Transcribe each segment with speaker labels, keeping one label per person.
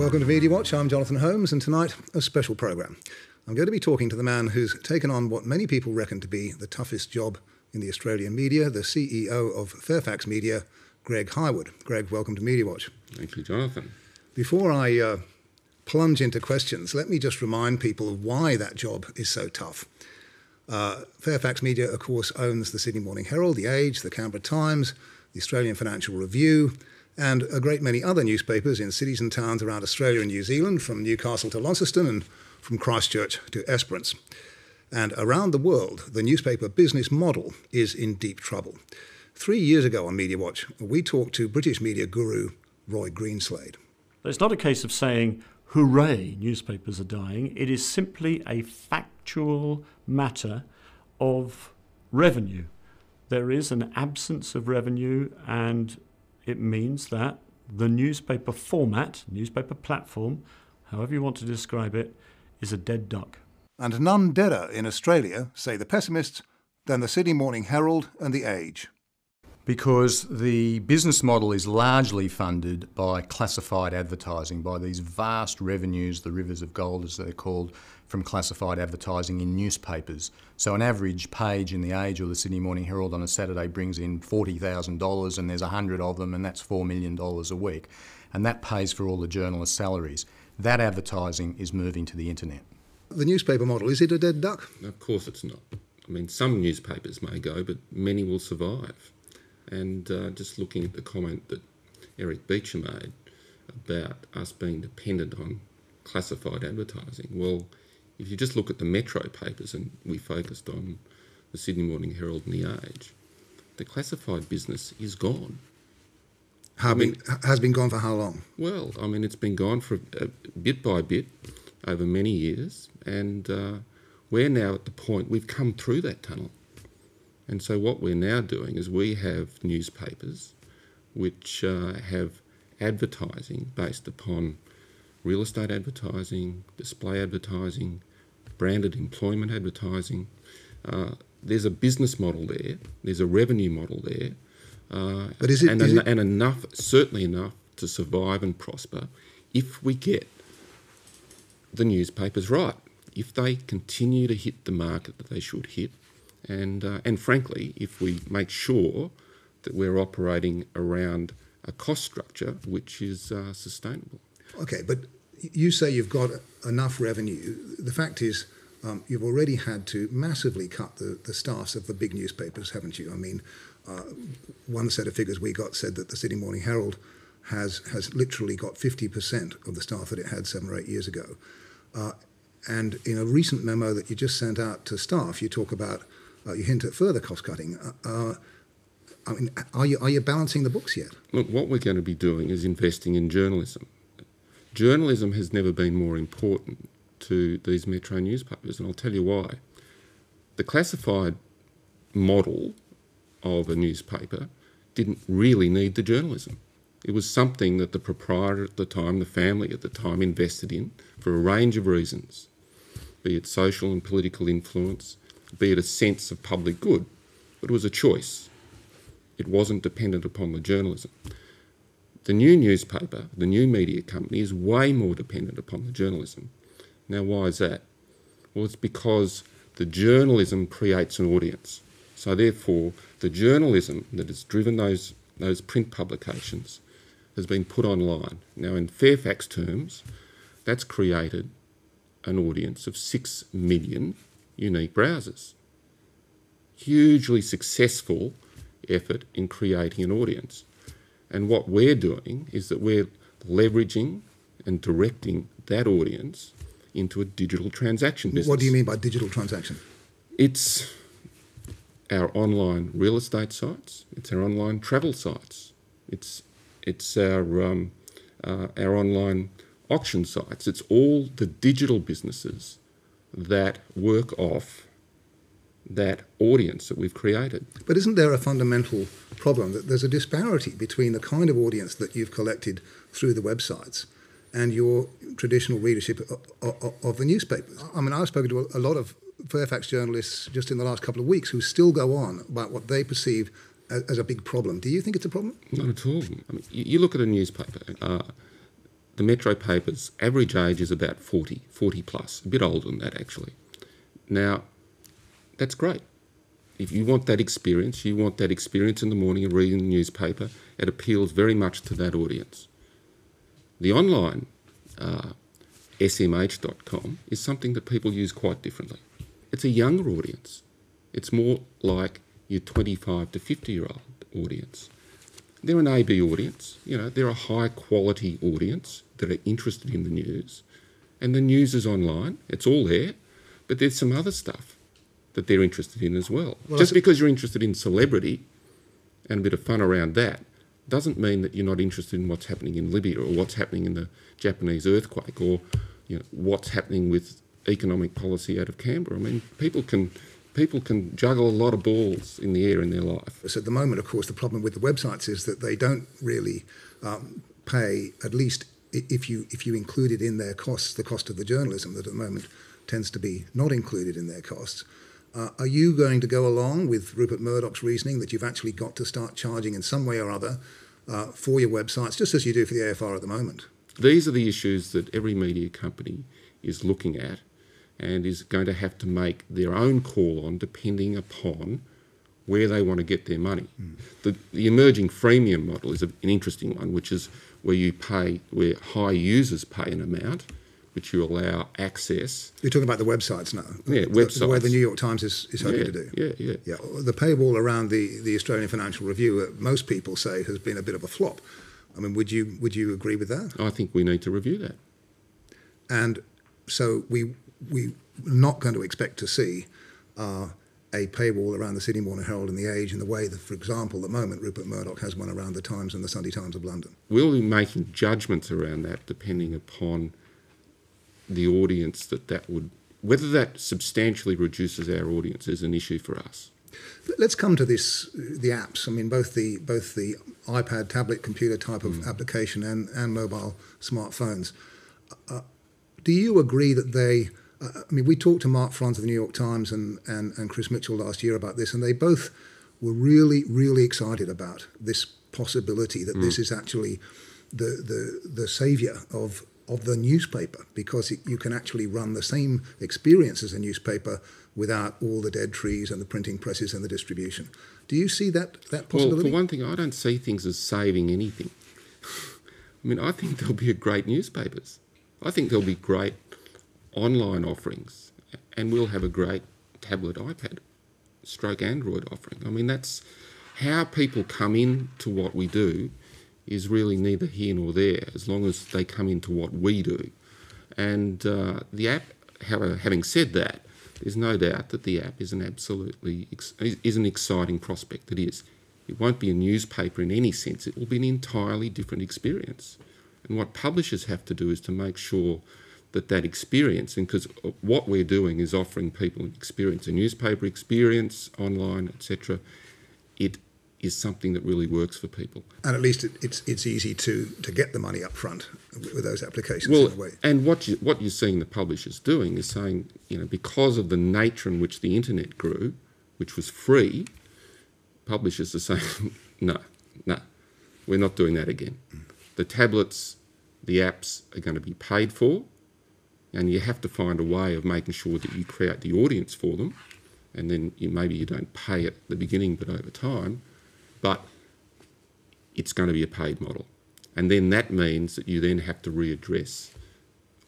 Speaker 1: Welcome to Media Watch. I'm Jonathan Holmes, and tonight a special programme. I'm going to be talking to the man who's taken on what many people reckon to be the toughest job in the Australian media, the CEO of Fairfax Media, Greg Hywood. Greg, welcome to Media Watch.
Speaker 2: Thank you, Jonathan.
Speaker 1: Before I plunge into questions, let me just remind people of why that job is so tough. Fairfax Media, of course, owns the Sydney Morning Herald, The Age, the Canberra Times, the Australian Financial Review, and a great many other newspapers in cities and towns around Australia and New Zealand, from Newcastle to Launceston and from Christchurch to Esperance. And around the world, the newspaper business model is in deep trouble. 3 years ago on Media Watch, we talked to British media guru Roy Greenslade.
Speaker 3: It's not a case of saying, hooray, newspapers are dying. It is simply a factual matter of revenue. There is an absence of revenue, and it means that the newspaper format, newspaper platform, however you want to describe it, is a dead duck.
Speaker 1: And none deader in Australia, say the pessimists, than the Sydney Morning Herald and The Age.
Speaker 4: Because the business model is largely funded by classified advertising, by these vast revenues, the rivers of gold as they're called, from classified advertising in newspapers. So an average page in The Age or the Sydney Morning Herald on a Saturday brings in $40,000, and there's 100 of them, and that's $4 million a week. And that pays for all the journalists' salaries. That advertising is moving to the internet.
Speaker 1: The newspaper model, is it a dead duck?
Speaker 2: Of course it's not. I mean, some newspapers may go, but many will survive. And just looking at the comment that Eric Beecher made about us being dependent on classified advertising, well, if you just look at the metro papers, and we focused on the Sydney Morning Herald and The Age, the classified business is gone.
Speaker 1: Has been gone for how long?
Speaker 2: Well, I mean, it's been gone for bit by bit over many years, and we're now at the point we've come through that tunnel. And so what we're now doing is we have newspapers which have advertising based upon real estate advertising, display advertising, branded employment advertising. There's a business model there. There's a revenue model there.
Speaker 1: But is it
Speaker 2: enough, certainly enough to survive and prosper if we get the newspapers right, if they continue to hit the market that they should hit, and frankly, if we make sure that we're operating around a cost structure which is sustainable.
Speaker 1: Okay, but you say you've got enough revenue. The fact is, you've already had to massively cut the staffs of the big newspapers, haven't you? I mean, one set of figures we got said that the Sydney Morning Herald has literally got 50% of the staff that it had 7 or 8 years ago. And in a recent memo that you just sent out to staff, you talk about, you hint at further cost cutting. I mean, are you balancing the books yet?
Speaker 2: Look, what we're going to be doing is investing in journalism. Journalism has never been more important to these metro newspapers, and I'll tell you why. The classified model of a newspaper didn't really need the journalism. It was something that the proprietor at the time, the family at the time, invested in for a range of reasons, be it social and political influence, be it a sense of public good, but it was a choice. It wasn't dependent upon the journalism. The new newspaper, the new media company, is way more dependent upon the journalism. Now, why is that? Well, it's because the journalism creates an audience. So therefore, the journalism that has driven those print publications has been put online. Now, in Fairfax terms, that's created an audience of 6 million unique browsers. Hugely successful effort in creating an audience. And what we're doing is that we're leveraging and directing that audience into a digital transaction business.
Speaker 1: What do you mean by digital transaction?
Speaker 2: It's our online real estate sites. It's our online travel sites. It's our online auction sites. It's all the digital businesses that work off that audience that we've created.
Speaker 1: But isn't there a fundamental problem that there's a disparity between the kind of audience that you've collected through the websites and your traditional readership of the newspapers? I mean, I've spoken to a lot of Fairfax journalists just in the last couple of weeks who still go on about what they perceive as a big problem. Do you think it's a problem?
Speaker 2: Not at all. I mean, you look at a newspaper, the Metro papers, average age is about 40 plus, a bit older than that actually. Now, that's great. If you want that experience in the morning of reading the newspaper, it appeals very much to that audience. The online smh.com is something that people use quite differently. It's a younger audience. It's more like your 25 to 50-year-old audience. They're an AB audience. They're a high-quality audience that are interested in the news. And the news is online. It's all there. But there's some other stuff that they're interested in as well. Just because you're interested in celebrity and a bit of fun around that doesn't mean that you're not interested in what's happening in Libya or what's happening in the Japanese earthquake or what's happening with economic policy out of Canberra. I mean, people can juggle a lot of balls in the air in their life.
Speaker 1: So at the moment, of course, the problem with the websites is that they don't really pay, at least if you include it in their costs, the cost of the journalism that at the moment tends to be not included in their costs. Are you going to go along with Rupert Murdoch's reasoning that you've actually got to start charging in some way or other for your websites, just as you do for the AFR at the moment?
Speaker 2: These are the issues that every media company is looking at and is going to have to make their own call on depending upon where they want to get their money. The emerging freemium model is an interesting one, which is where high users pay an amount, which you allow access.
Speaker 1: You're talking about the websites now?
Speaker 2: Yeah, websites.
Speaker 1: The way the New York Times is hoping to do.
Speaker 2: Yeah.
Speaker 1: The paywall around the Australian Financial Review, most people say, has been a bit of a flop. I mean, would you agree with that?
Speaker 2: I think we need to review that.
Speaker 1: And so we're not going to expect to see a paywall around the Sydney Morning Herald and the Age in the way that, for example, at the moment Rupert Murdoch has one around the Times and the Sunday Times of London.
Speaker 2: We'll be making judgments around that depending upon the audience that would... Whether that substantially reduces our audience is an issue for us.
Speaker 1: Let's come to the apps. I mean, both the iPad, tablet, computer type of application and mobile smartphones. Do you agree that they... I mean, we talked to Mark Franz of the New York Times and Chris Mitchell last year about this, and they both were really, really excited about this possibility that this is actually the saviour of the newspaper, because you can actually run the same experience as a newspaper without all the dead trees and the printing presses and the distribution. Do you see that possibility?
Speaker 2: Well, for one thing, I don't see things as saving anything. I mean, I think there'll be great newspapers. I think there'll be great online offerings, and we'll have a great tablet, iPad, stroke Android offering. I mean, that's how people come into what we do is really neither here nor there, as long as they come into what we do. And the app, having said that, there's no doubt that the app is an exciting prospect. It is. It won't be a newspaper in any sense. It will be an entirely different experience. And what publishers have to do is to make sure that experience, and because what we're doing is offering people an experience, a newspaper experience, online, etc., it is something that really works for people.
Speaker 1: And at least it's easy to get the money up front with those applications
Speaker 2: well,
Speaker 1: in a way.
Speaker 2: And what you're seeing the publishers doing is saying, because of the nature in which the internet grew, which was free, publishers are saying, no, we're not doing that again. The tablets, the apps are going to be paid for, and you have to find a way of making sure that you create the audience for them, and then maybe you don't pay at the beginning but over time, but it's going to be a paid model. And then that means that you then have to readdress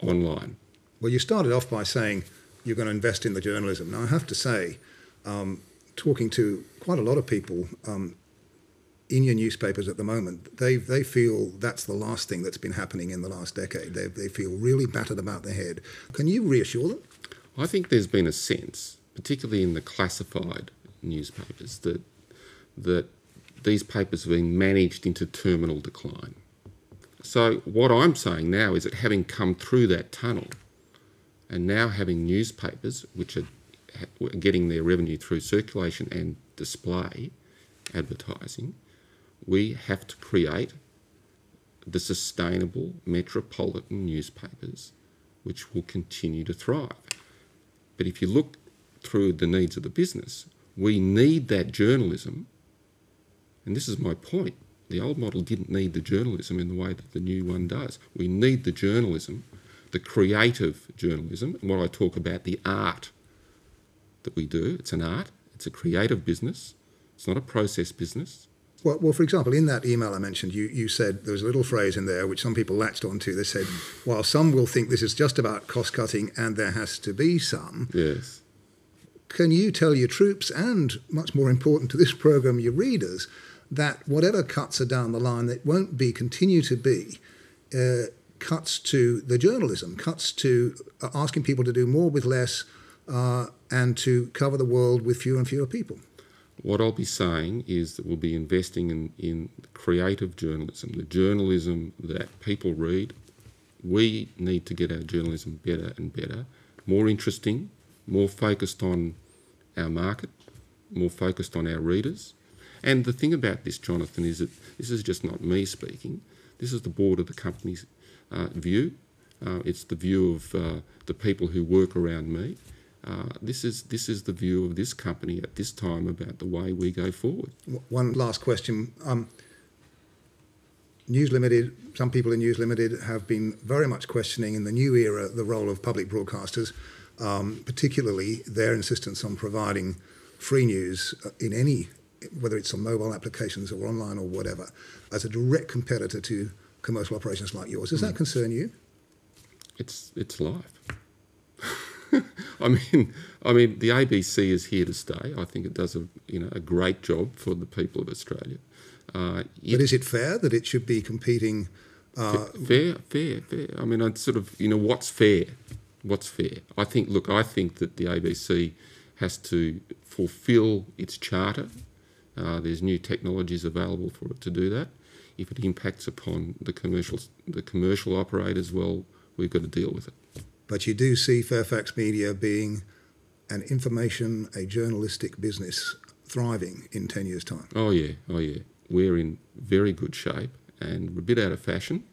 Speaker 2: online.
Speaker 1: Well, you started off by saying you're going to invest in the journalism. Now, I have to say, talking to quite a lot of people in your newspapers at the moment, they feel that's the last thing that's been happening in the last decade. They feel really battered about their head. Can you reassure them?
Speaker 2: I think there's been a sense, particularly in the classified newspapers, that these papers have been managed into terminal decline. So what I'm saying now is that having come through that tunnel and now having newspapers which are getting their revenue through circulation and display advertising, we have to create the sustainable metropolitan newspapers which will continue to thrive. But if you look through the needs of the business, we need that journalism, and this is my point. The old model didn't need the journalism in the way that the new one does. We need the journalism, the creative journalism, and what I talk about, the art that we do. It's an art, it's a creative business, it's not a process business.
Speaker 1: Well, for example, in that email I mentioned, you said there was a little phrase in there which some people latched onto. They said, while some will think this is just about cost cutting and there has to be some,
Speaker 2: Yes.
Speaker 1: can you tell your troops and, much more important to this program, your readers, that whatever cuts are down the line, it won't continue to be cuts to the journalism, cuts to asking people to do more with less and to cover the world with fewer and fewer people?
Speaker 2: What I'll be saying is that we'll be investing in creative journalism, the journalism that people read. We need to get our journalism better and better, more interesting, more focused on our market, more focused on our readers. And the thing about this, Jonathan, is that this is just not me speaking. This is the board of the company's view. It's the view of the people who work around me. This is the view of this company at this time about the way we go forward.
Speaker 1: One last question. News Limited, some people in News Limited have been very much questioning in the new era the role of public broadcasters, particularly their insistence on providing free news in any, whether it's on mobile applications or online or whatever, as a direct competitor to commercial operations like yours. Does that concern you?
Speaker 2: It's life. I mean, the ABC is here to stay. I think it does a great job for the people of Australia.
Speaker 1: But is it fair that it should be competing?
Speaker 2: Fair. I mean, I'd sort of, what's fair? What's fair? I think that the ABC has to fulfil its charter. There's new technologies available for it to do that. If it impacts upon the commercial operators, well, we've got to deal with it.
Speaker 1: But you do see Fairfax Media being a journalistic business thriving in 10 years' time.
Speaker 2: Oh yeah. We're in very good shape and we're a bit out of fashion,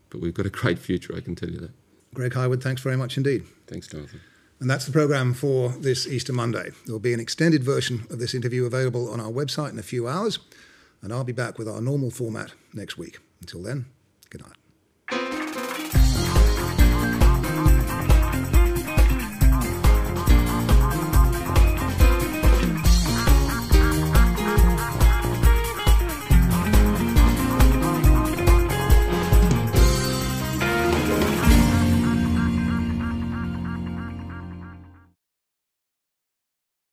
Speaker 2: but we've got a great future, I can tell you that.
Speaker 1: Greg Hywood, thanks very much indeed.
Speaker 2: Thanks, Jonathan.
Speaker 1: And that's the programme for this Easter Monday. There will be an extended version of this interview available on our website in a few hours, and I'll be back with our normal format next week. Until then, good night.